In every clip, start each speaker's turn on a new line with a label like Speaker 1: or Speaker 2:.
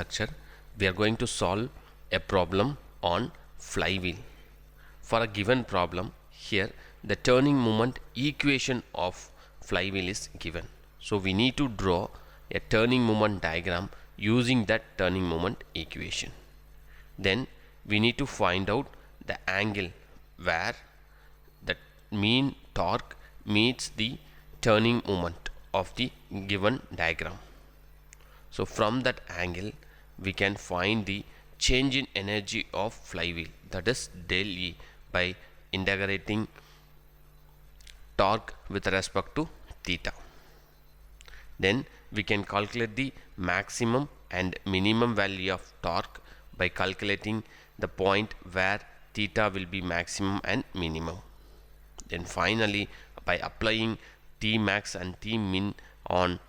Speaker 1: lecture we are going to solve a problem on flywheel. For a given problem, here the turning moment equation of flywheel is given. So we need to draw a turning moment diagram using that turning moment equation. Then we need to find out the angle where the mean torque meets the turning moment of the given diagram. So from that angle we can find the change in energy of flywheel, that is del E, by integrating torque with respect to theta. Then we can calculate the maximum and minimum value of torque by calculating the point where theta will be maximum and minimum. Then finally, by applying T max and T min on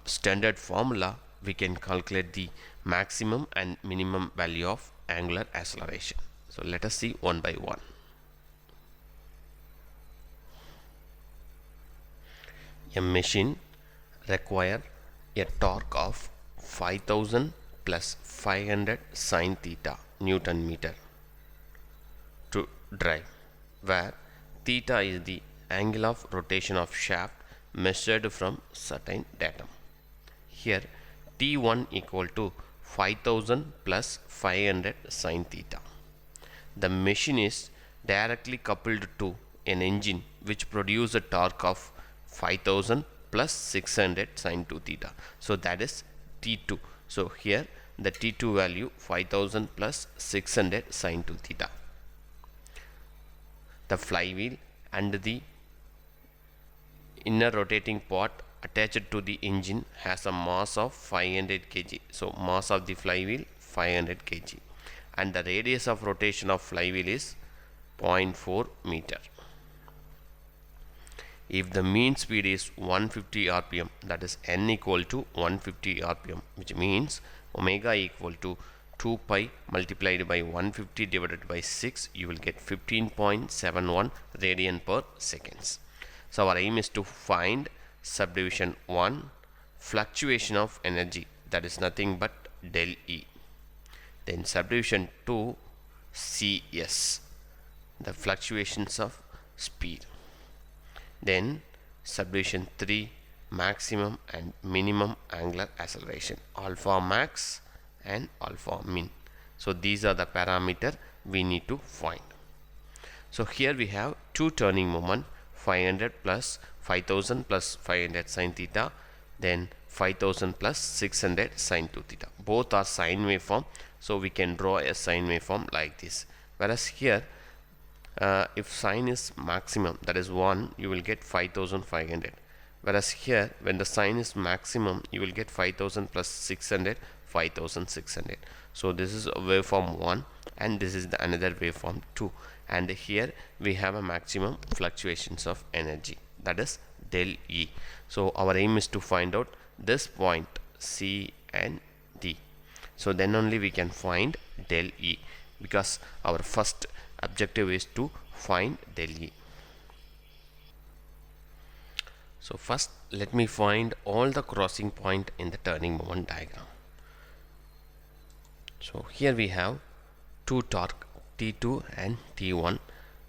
Speaker 1: standard formula, we can calculate the maximum and minimum value of angular acceleration. So let us see one by one. A machine require a torque of 5000 plus 500 sin theta Newton meter to drive, where theta is the angle of rotation of shaft measured from certain datum. Here T1 equal to 5000 plus 500 sin theta. The machine is directly coupled to an engine which produces a torque of 5000 plus 600 sin 2 theta. So that is T2. So here the T2 value 5000 plus 600 sin 2 theta. The flywheel and the inner rotating part attached to the engine has a mass of 500 kg. So mass of the flywheel 500 kg, and the radius of rotation of flywheel is 0.4 meter. If the mean speed is 150 rpm, that is n equal to 150 rpm, which means omega equal to 2 pi multiplied by 150 divided by 6, you will get 15.71 radian per seconds. So our aim is to find subdivision 1, fluctuation of energy, that is nothing but del E. Then subdivision 2, CS, the fluctuations of speed. Then subdivision 3, maximum and minimum angular acceleration, alpha max and alpha min. So these are the parameter we need to find. So here we have two turning moment, 500 plus 5000 plus 500 sin theta, then 5000 plus 600 sin 2 theta. Both are sine waveform, so we can draw a sine waveform like this. Whereas here if sine is maximum, that is 1, you will get 5500. Whereas here when the sine is maximum, you will get 5000 plus 600, 5600. So this is a waveform 1 and this is the another waveform 2, and here we have a maximum fluctuations of energy, that is del E. So our aim is to find out this point C and D. So then only we can find del E, because our first objective is to find del E. So first let me find all the crossing point in the turning moment diagram. So here we have two torque, T2 and T1.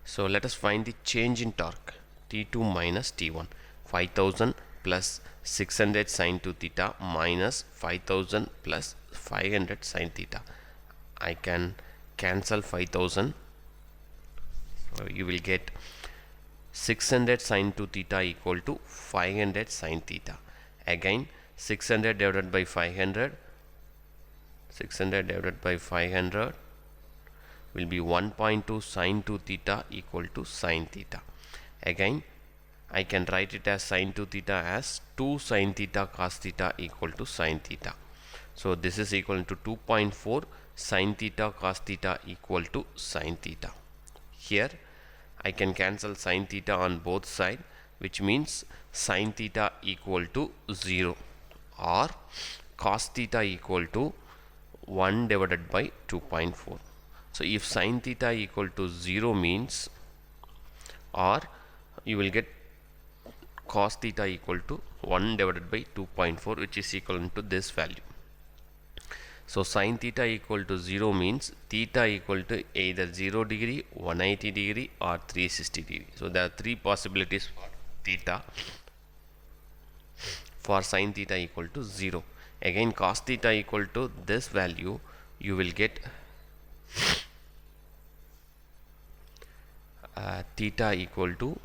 Speaker 1: So let us find the change in torque, T2 minus T1, 5000 plus 600 sin 2 theta minus 5000 plus 500 sin theta. I can cancel 5000. You will get 600 sin 2 theta equal to 500 sin theta. Again 600 divided by 500, 600 divided by 500 will be 1.2 sin 2 theta equal to sin theta. Again I can write it as sin 2 theta as 2 sin theta cos theta equal to sin theta. So this is equal to 2.4 sin theta cos theta equal to sin theta. Here I can cancel sin theta on both sides, which means sin theta equal to 0 or cos theta equal to 1 divided by 2.4. So if sin theta equal to 0 means, or you will get cos theta equal to 1 divided by 2.4, which is equal to this value. So sin theta equal to 0 means theta equal to either 0 degree, 180 degree or 360 degree. So there are three possibilities for theta. For sin theta equal to 0, again cos theta equal to this value, you will get theta equal to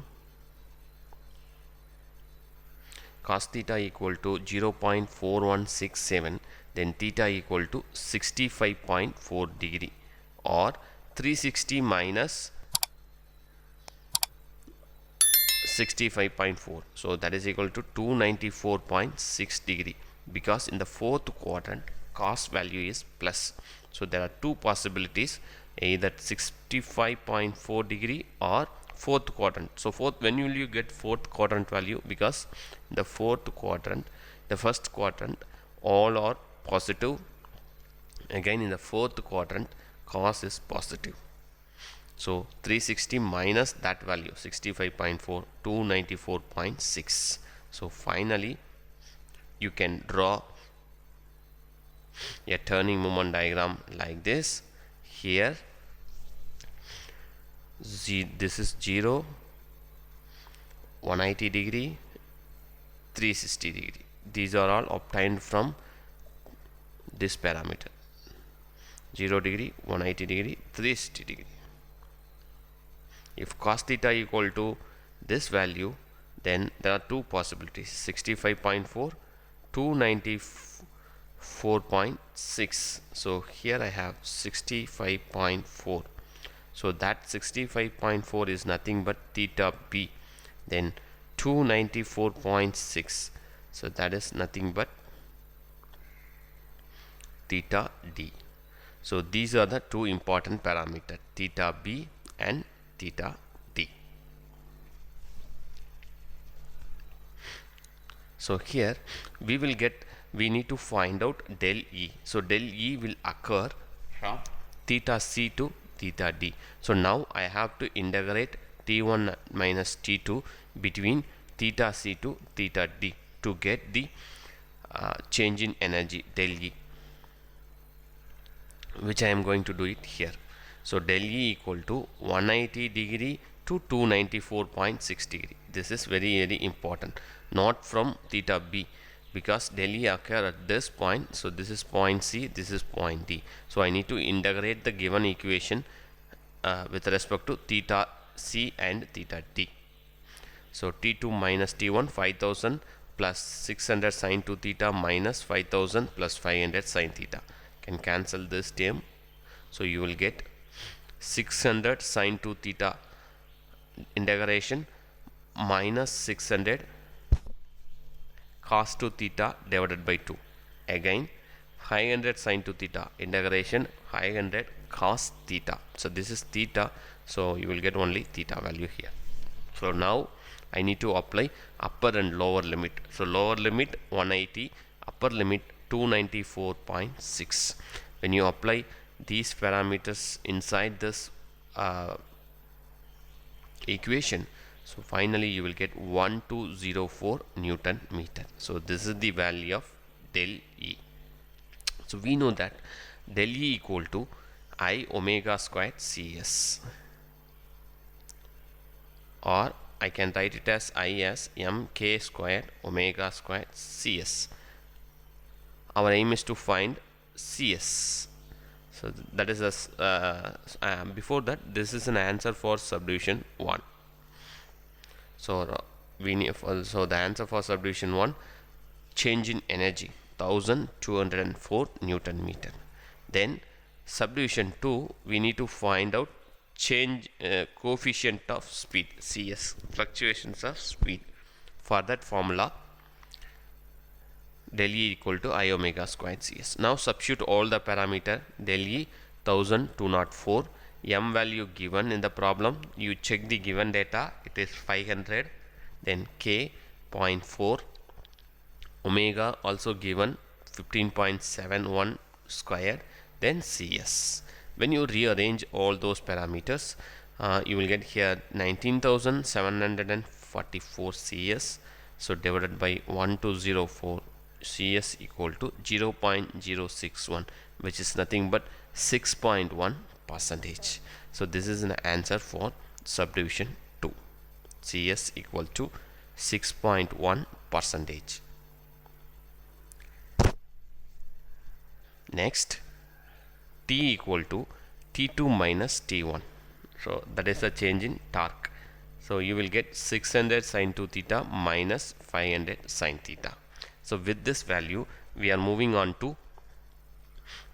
Speaker 1: cos theta equal to 0.4167, then theta equal to 65.4 degree, or 360 minus 65.4, so that is equal to 294.6 degree, because in the fourth quadrant cos value is plus. So there are two possibilities, either 65.4 degree or fourth quadrant. So when will you get fourth quadrant value? Because the fourth quadrant, the first quadrant all are positive, again in the fourth quadrant cos is positive. So 360 minus that value 65.4, 294.6. So finally you can draw a turning moment diagram like this. Here this is 0, 180 degree, 360 degree. These are all obtained from this parameter, 0 degree, 180 degree, 360 degree. If cos theta equal to this value, then there are two possibilities, 65.4, 294.6. So here I have 65.4. So that 65.4 is nothing but theta b. Then 294.6. So that is nothing but theta d. So these are the two important parameters, theta b and theta d. So here we need to find out del E. So del E will occur from theta c to theta d. So now I have to integrate t1 minus t2 between theta c to theta d to get the change in energy del E, which I am going to do it here. So del E equal to 180 degree to 294.6 degree. This is very important, not from theta b, because del E occur at this point. So this is point C, this is point D. So I need to integrate the given equation with respect to theta c and theta d. So t2 minus t1, 5000 plus 600 sin 2 theta minus 5000 plus 500 sin theta. Can cancel this term. So you will get 600 sin 2 theta integration minus 600 cos 2 theta divided by 2. Again 500 sin 2 theta integration 500 cos theta. So this is theta. So you will get only theta value here. So now I need to apply upper and lower limit. So lower limit 180, upper limit 294.6. When you apply these parameters inside this equation, so finally you will get 1204 Newton meter. So this is the value of del E. So we know that del E equal to I omega squared Cs, or I can write it as I as mk squared omega squared Cs. Our aim is to find Cs. So that is before that, this is an answer for subdivision 1. So so the answer for subdivision 1, change in energy 1204 Newton meter. Then subdivision 2, we need to find out change coefficient of speed, Cs, fluctuations of speed. For that formula, del E equal to I omega squared Cs. Now substitute all the parameter, del E 1204, m value given in the problem, you check the given data, it is 500, then k 0.4, omega also given 15.71 square, then Cs. When you rearrange all those parameters, you will get here 19,744 Cs. So divided by 1204 CS equal to 0.061, which is nothing but 6.1 percentage. So this is an answer for subdivision 2. CS equal to 6.1 percentage. Next, T equal to T2 minus T1. So that is the change in torque. So you will get 600 sin 2 theta minus 500 sin theta. So with this value, we are moving on to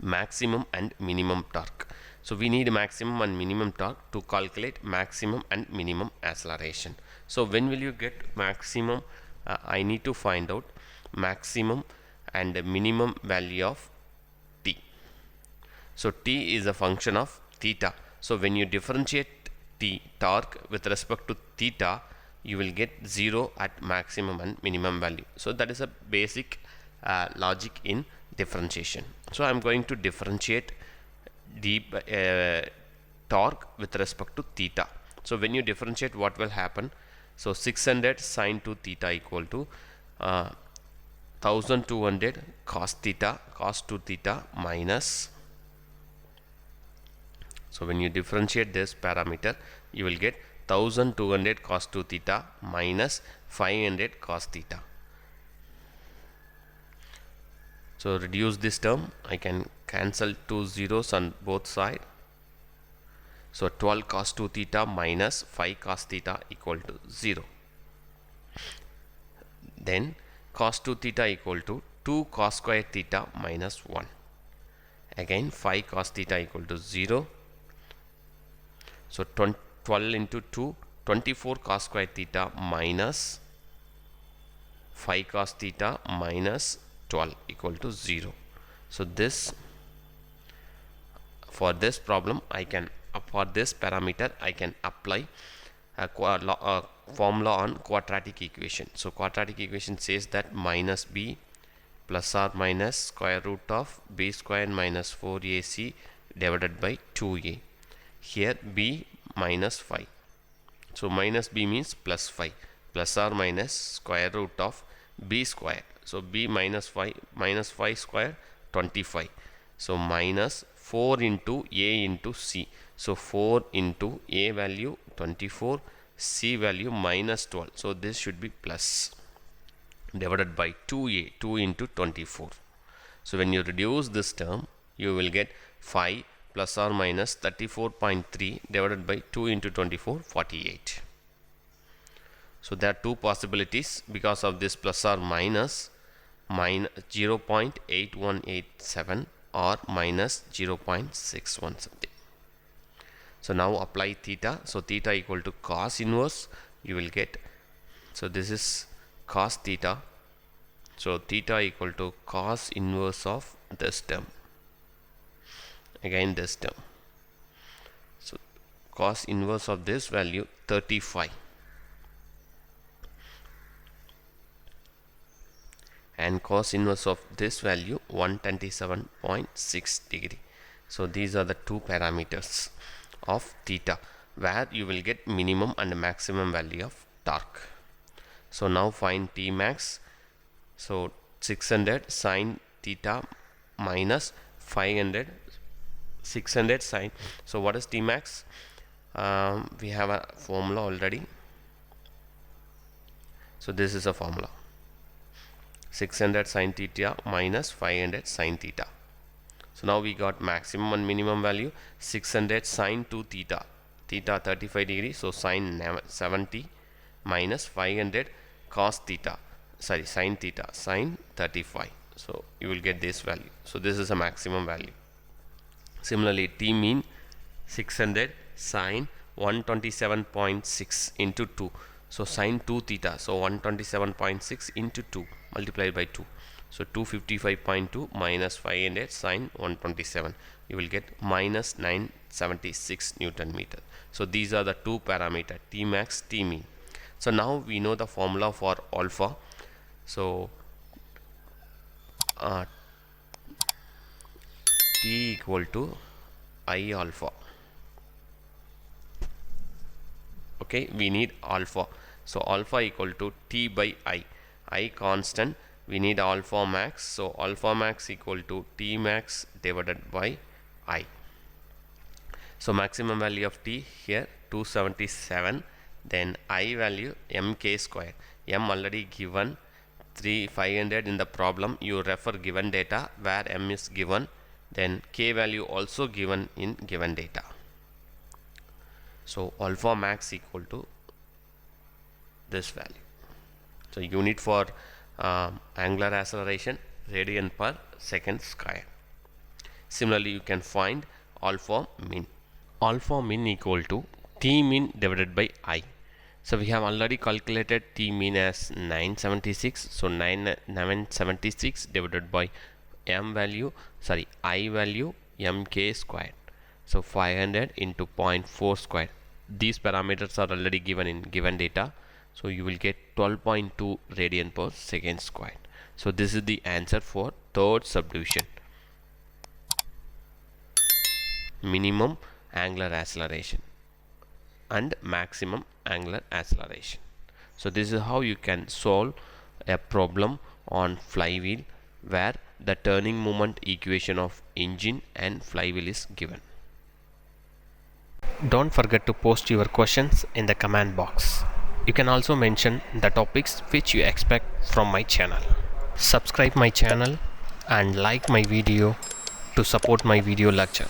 Speaker 1: maximum and minimum torque. So we need maximum and minimum torque to calculate maximum and minimum acceleration. So when will you get maximum? I need to find out maximum and minimum value of T. So T is a function of theta. So when you differentiate T torque with respect to theta, you will get 0 at maximum and minimum value. So that is a basic logic in differentiation. So I am going to differentiate the torque with respect to theta. So when you differentiate, what will happen? So 600 sin 2 theta equal to 1200 cos 2 theta minus. So when you differentiate this parameter, you will get 1200 cos 2 theta minus 500 cos theta. So reduce this term. I can cancel 2 zeros on both sides. So 12 cos 2 theta minus 5 cos theta equal to 0. Then cos 2 theta equal to 2 cos square theta minus 1. Again 5 cos theta equal to 0. So 12 into 2, 24 cos square theta minus 5 cos theta minus 12 equal to 0. So this, for this problem, I can, for this parameter, I can apply a formula on quadratic equation. So quadratic equation says that minus b plus or minus square root of b square minus 4ac divided by 2a. Here b minus 5. So minus b means plus 5, plus or minus square root of b square. So b minus 5 square 25. So minus 4 into a into c. So 4 into a value 24, c value minus 12. So this should be plus, divided by 2a, 2 into 24. So when you reduce this term, you will get 5 plus or minus 34.3 divided by 2 into 24, 48. So there are two possibilities because of this plus or minus 0.8187 or minus 0.61 something. So now apply theta. So theta equal to cos inverse, you will get, so this is cos theta. So theta equal to cos inverse of this term, again this term. So cos inverse of this value 35, and cos inverse of this value 127.6 degree. So these are the two parameters of theta where you will get minimum and maximum value of torque. So now find T max. So 600 sin theta minus 500, 600 sin. So what is T max? We have a formula already. So this is a formula, 600 sin theta minus 500 sin theta. So now we got maximum and minimum value. 600 sin 2 theta, theta 35 degree, so sin 70 minus 500 cos theta, sorry sin theta, sin 35. So you will get this value. So this is a maximum value. Similarly, T mean 600 sin 127.6 into 2. So sin 2 theta, so 127.6 into 2 multiplied by 2. So 255.2 minus 500 sin 127. You will get minus 976 Newton meter. So these are the two parameters, T max, T mean. So now we know the formula for alpha. So T equal to I alpha. Okay, we need alpha. So alpha equal to T by I constant we need alpha max, so alpha max equal to T max divided by I. So maximum value of T here 277, then I value mk square, m already given 500 in the problem, you refer given data where m is given, then k value also given in given data. So alpha max equal to this value. So unit for angular acceleration radian per second square. Similarly you can find alpha min. Alpha min equal to T min divided by I. So we have already calculated T min as 976. So 976 divided by I value mk square. So 500 into 0.4 square. These parameters are already given in given data. So you will get 12.2 radian per second square. So this is the answer for third subdivision. Minimum angular acceleration and maximum angular acceleration. So this is how you can solve a problem on flywheel where the turning moment equation of engine and flywheel is given. Don't forget to post your questions in the comment box. You can also mention the topics which you expect from my channel. Subscribe my channel and like my video to support my video lecture.